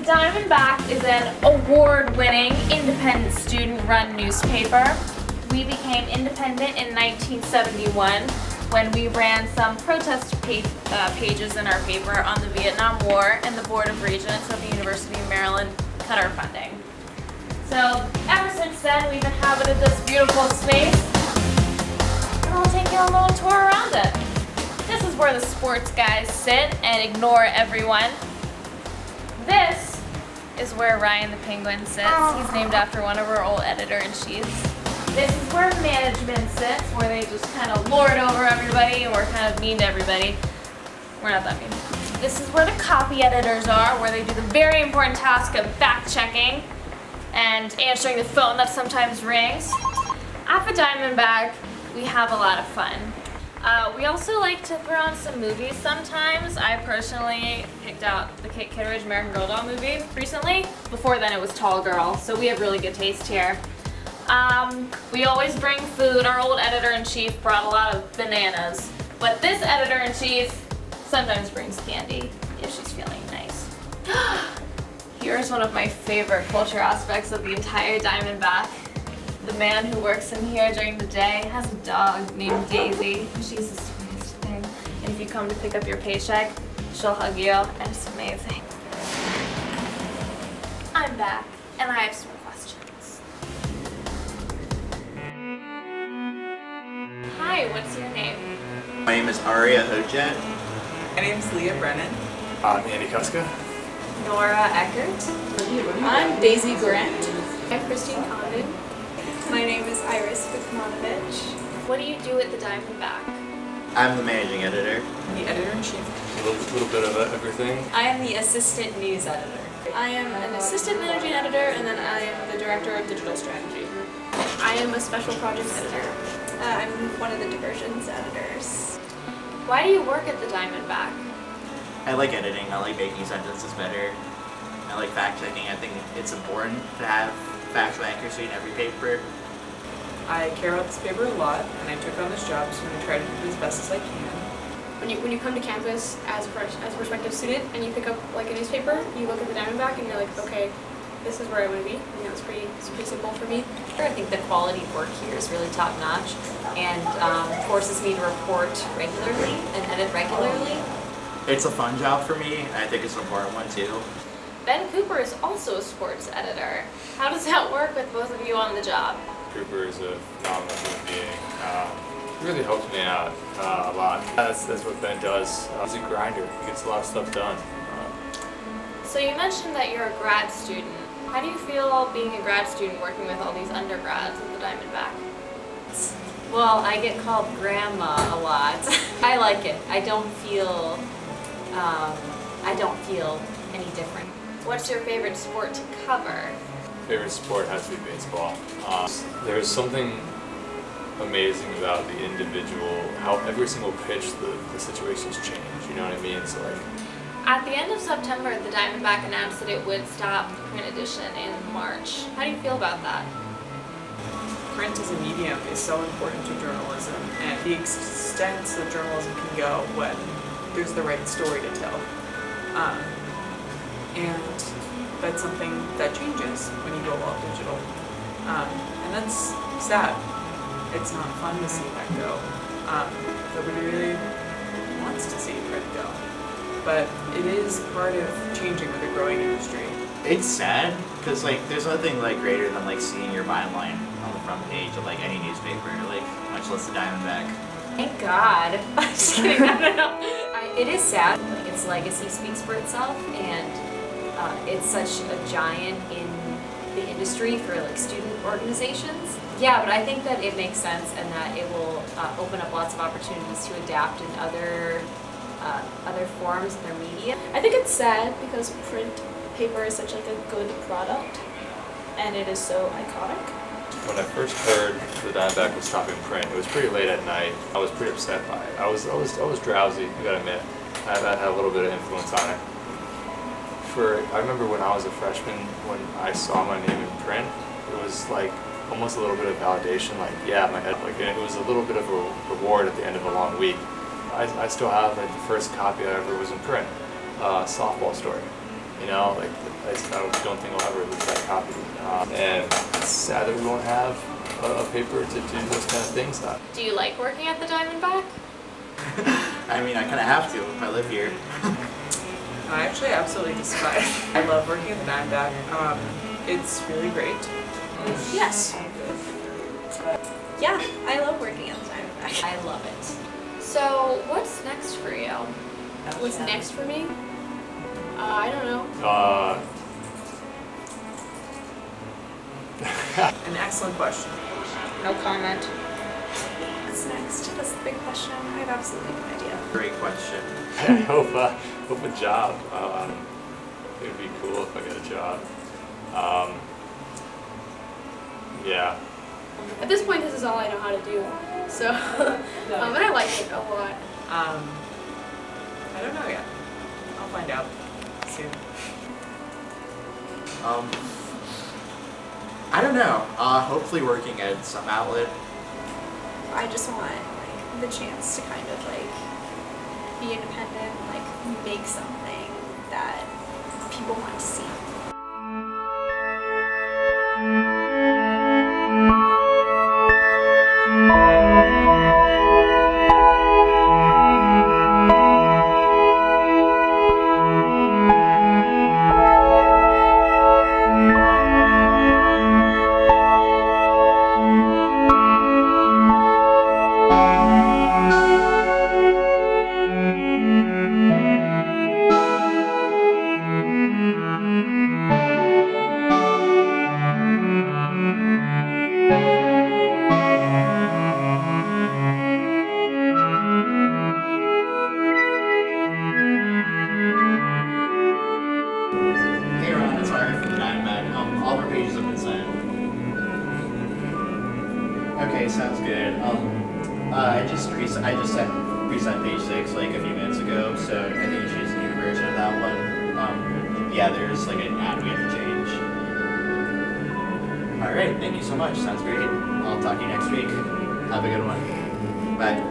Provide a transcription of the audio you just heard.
Diamondback is an award-winning, independent student-run newspaper. We became independent in 1971 when we ran some protest pages in our paper on the Vietnam War, and the Board of Regents of the University of Maryland cut our funding. So ever since then, we've inhabited this beautiful space, and I'll take you on a little tour around it. This is where the sports guys sit and ignore everyone. This is where Ryan the Penguin sits. He's named after one of our old editor-in-chiefs. This is where management sits, where they just kind of lord over everybody and we're kind of mean to everybody. We're not that mean. This is where the copy editors are, where they do the very important task of fact-checking and answering the phone that sometimes rings. At the Diamondback, we have a lot of fun. We also like to throw on some movies sometimes. I personally picked out the Kate Kitteridge American Girl doll movie recently. Before then it was Tall Girl, so we have really good taste here. We always bring food. Our old editor-in-chief brought a lot of bananas, but this editor-in-chief sometimes brings candy if she's feeling nice. Here's one of my favorite culture aspects of the entire Diamondback. The man who works in here during the day has a dog named Daisy. She's the sweetest thing. And if you come to pick up your paycheck, she'll hug you, and it's amazing. I'm back, and I have some questions. Hi, what's your name? My name is Aria Hojet. My name's Leah Brennan. I'm Andy Kuska. Nora Eckert. I'm Daisy Grant. I'm Christine Condon. My name is Iris Vikmanovich. What do you do at the Diamondback? I'm the managing editor. The editor-in-chief. A little bit of everything. I am the assistant news editor. I am an assistant managing editor, and then I am the director of digital strategy. I am a special projects editor. I'm one of the diversions editors. Why do you work at the Diamondback? I like editing. I like making sentences better. I like fact-checking. I think it's important to have factual accuracy in every paper. I care about this paper a lot, and I took on this job, so I'm going to try to do it as best as I can. When you come to campus as a prospective student and you pick up like a newspaper, you look at the Diamondback and you're like, okay, this is where I want to be. You know, it's pretty simple for me. I think the quality of work here is really top notch and forces me to report regularly and edit regularly. It's a fun job for me, and I think it's an important one too. Ben Cooper is also a sports editor. How does that work with both of you on the job? Cooper is a phenomenal human being. He really helps me out a lot. That's what Ben does. He's a grinder. He gets a lot of stuff done. So you mentioned that you're a grad student. How do you feel being a grad student working with all these undergrads at the Diamondback? Well, I get called grandma a lot. I like it. I don't feel any different. What's your favorite sport to cover? Favorite sport has to be baseball. There's something amazing about the individual, how every single pitch the situations change, you know what I mean? So like, at the end of September, the Diamondback announced that it would stop print edition in March. How do you feel about that? Print as a medium is so important to journalism, and the extent that journalism can go when there's the right story to tell. And that's something that changes when you go all digital. And that's sad. It's not fun to see that go. Nobody really wants to see print go. But it is part of changing with a growing industry. It's sad, because like there's nothing like greater than like seeing your byline on the front page of like any newspaper, like much less the Diamondback. Thank God. I'm just kidding. I don't know. It is sad. Like, its legacy speaks for itself, and it's such a giant in the industry for like student organizations. Yeah, but I think that it makes sense, and that it will open up lots of opportunities to adapt in other forms of their media. I think it's sad because print paper is such like a good product, and it is so iconic. when I first heard the Diamondback was stopping print, it was pretty late at night. I was pretty upset by it. I was drowsy, I gotta admit. That had a little bit of influence on it. I remember when I was a freshman, when I saw my name in print, it was like almost a little bit of validation, like yeah, my head, like it was a little bit of a reward at the end of a long week. I still have like the first copy I ever was in print, softball story. You know, like I don't think I'll ever lose that copy. And it's sad that we won't have a paper to do those kind of things on. Do you like working at the Diamondback? I mean, I kind of have to if I live here. I actually absolutely despise. I love working at the Diamondback. It's really great. Yes. Yeah, I love working at the Diamondback. I love it. So, what's next for you? What's next for me? I don't know. An excellent question. No comment. What's next? That's the big question. I have absolutely no idea. Great question. I hope a job. It would be cool if I got a job. Yeah. At this point, this is all I know how to do. So, and I like it a lot. I don't know yet. I'll find out soon. I don't know. Hopefully working at some outlet. I just want like the chance to kind of like be independent, like make something that people want to see. Hey Ron, it's Harvey from the Diamondback. All of our pages have been sent. Okay, sounds good. I just present page 6 like a few minutes ago, so I think you should use a new version of that one. Yeah, there's like an ad we have to change. Alright, thank you so much. Sounds great. I'll talk to you next week. Have a good one. Bye.